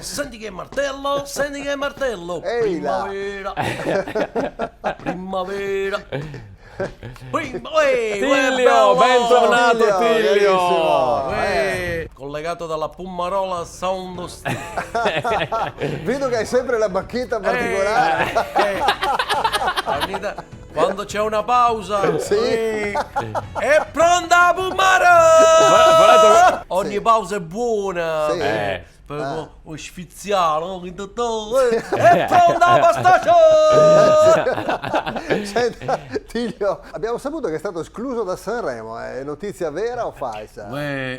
Senti che martello, senti che martello. Ehi là. Primavera. Tiglio, bentornato Tiglio. Collegato dalla Pummarola Sound Vedo che hai sempre la bacchetta particolare. Quando c'è una pausa, Sì. è pronta Pummaro! Ogni pausa è buona. Sì. Per sfiziare, no? È pronta pastaccio! Senta, Tiglio, abbiamo saputo che è stato escluso da Sanremo, è notizia vera o falsa?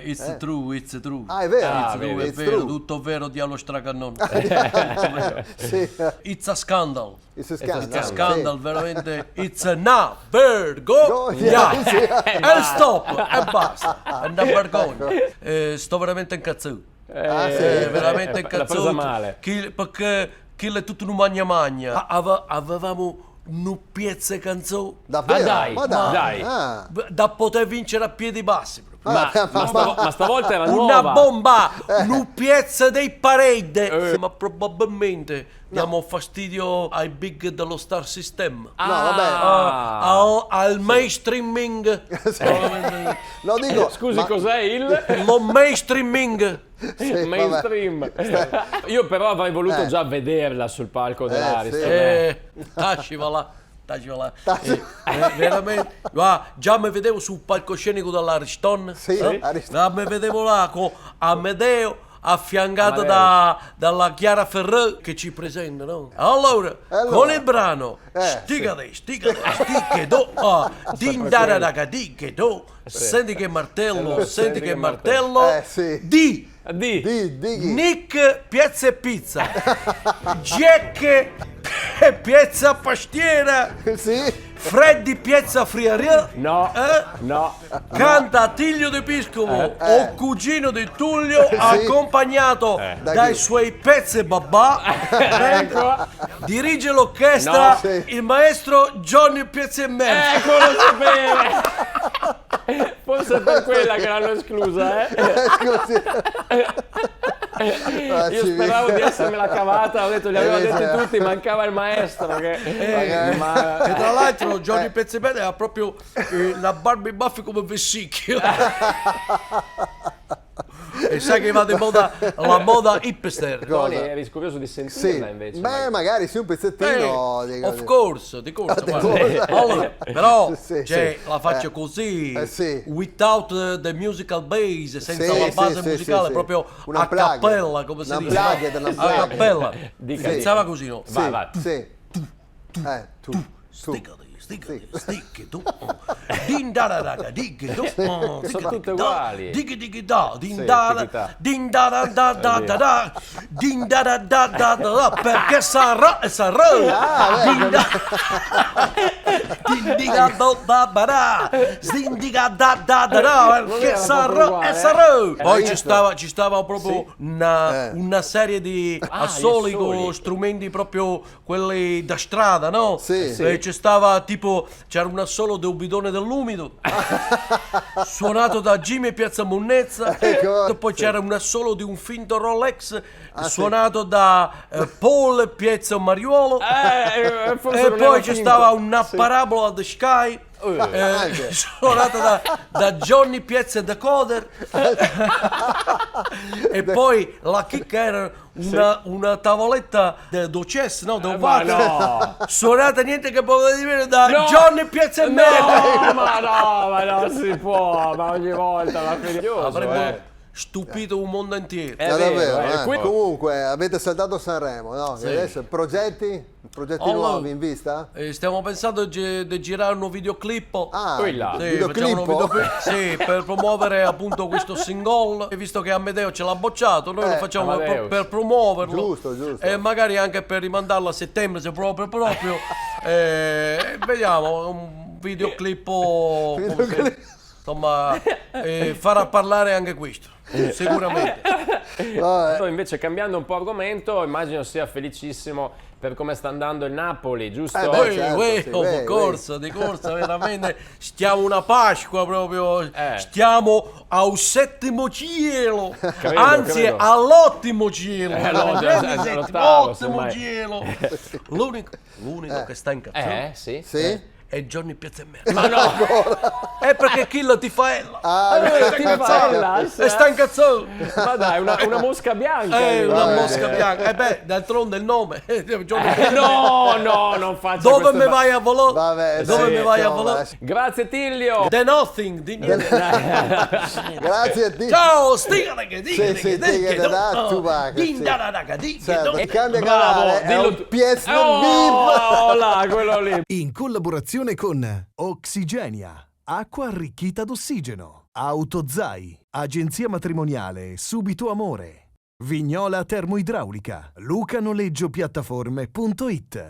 It's true, it's true. Ah, è vero, It's true, è it's vero, true. tutto vero, dialo stracannone. Sì. It's a scandal. It's a It's a scandal. scandal, veramente. It's a una vergogna. Sì. E stop, e basta. È una vergogna. Sto veramente incazzato. Sì. Veramente L'ha incazzato. presa male. Perché è tutto un magna. Avevamo un piezza canzone Davvero? dai, Ma dai. dai. Ah. da poter vincere a piedi bassi. Ma stavolta era Una nuova. bomba, un piezza dei parade. Ma probabilmente diamo fastidio ai big dello Star System. No, vabbè. Al mainstreaming. No, dico, Scusi, ma- cos'è il Lo mainstreaming. sì, vabbè. mainstream? Io però avrei voluto già vederla sul palco dell'Ariston. Tacciva là. Veramente. Guarda, già mi vedevo sul palcoscenico dell'Ariston. Sì, Ariston. Già mi vedevo là con Amedeo affiancato Amadeus. dalla Chiara Ferré che ci presenta, no? Allora, con il brano Sticade, din daradaga, senti che martello, senti che martello, sì. di Dighi. Nick Piazza e Pizza, Jack Piazza Pastiera, Sì. Freddy Piazza Friaria, No, no. canta Tiglio De Piscopo o cugino di Tullio, accompagnato Da dai chi? suoi pezzi babà. Ecco, Dirige l'orchestra No, sì. il maestro Johnny Piazza e Merda. ecco, lo sapevo. Forse per quella che l'hanno esclusa, Scusi. Io speravo di essermela cavata, ho detto, li avevo Invece- detti tutti, mancava il maestro che... E tra l'altro Johnny Piazza e Merda ha proprio la barba e i baffi come Vessicchio. E sai che va di moda la moda hipster. Tony, eri curioso di sentirla Sì. invece. Beh, magari sì, un pezzettino. dico, Of course, di corsa, Di guarda. corsa. Allora, però Sì, cioè, sì. la faccio così, sì. without the musical base, senza Sì, la sì, base sì, musicale, sì. proprio Una a plug. cappella, come si Una dice. plug, una A plug. cappella. Dica. Pensava così, no? Sì, Vai. sì. Tu. Sticchi tu. Din da da da dighi tu. Sono tutte uguali. Dighi da din Sì, da tiki-ta. din da da da da da da din da da da da da perché sarà e sarà. Din da din diga da da da din diga da da da perché era sarà proprio e uguale, sarà. Poi visto? ci stava proprio una serie di assoli gli con assoli. strumenti proprio quelli da strada, no? Sì. Sì. E c'era un assolo del bidone dell'umido suonato da Jimmy Piazza Monnezza. Ecco, E poi sì. c'era un assolo di un finto Rolex sì. suonato da Paul Piazza Mariuolo. Forse E non poi era c'è finto. stava una parabola the Sky Anche. suonata da Johnny Piazza Decoder. E poi la chicca era una tavoletta do chess, no? Da un Ma bar. no! Suonata niente che poteva dire da No! Johnny Piazza e Merda. Ma non si può, ma ogni volta va curioso, Avremmo stupito un mondo intero. No, davvero, qui- Comunque, avete saltato Sanremo, no? Sì. E adesso progetti Allora, nuovi in vista? Stiamo pensando di girare un videoclip. Ah, Qui là. Sì, videoclip? facciamo un videoclip, sì, per promuovere appunto questo single. E visto che Amedeo ce l'ha bocciato, noi lo facciamo Amadeus. per promuoverlo. Giusto. E magari anche per rimandarlo a settembre, se proprio. Vediamo, un videoclip. Insomma, farà parlare anche questo. sicuramente. Vabbè. Invece, cambiando un po' argomento, immagino sia felicissimo per come sta andando il Napoli, giusto? beh, certo, sì, di corsa, veramente stiamo una Pasqua proprio, stiamo al settimo cielo, anzi credo. all'ottimo cielo, all'ottavo, ottimo semmai. cielo. L'unico che sta incazzato Sì? Sì? è Johnny Piazzamerla. Ma no! È perché Kill ti fa ella. Ti fa E sta incazzato. Ma dai, una mosca bianca. Una vabbè. mosca bianca. D'altronde il nome. No, non faccio Dove queste mi vai a volare? Vabbè, Dove sì, mi vai a insomma, volare? Grazie Tillio! The nothing, di niente. Grazie a te. Ciao, stigala che Sì, da Tupac, sì. Certo, cambia Bravo, canale, è dillo un tu. pièce de Oh, là, quello lì. In collaborazione con Oxigenia, acqua arricchita d'ossigeno, Autozai, agenzia matrimoniale Subito Amore, Vignola Termoidraulica, lucanoleggiopiattaforme.it.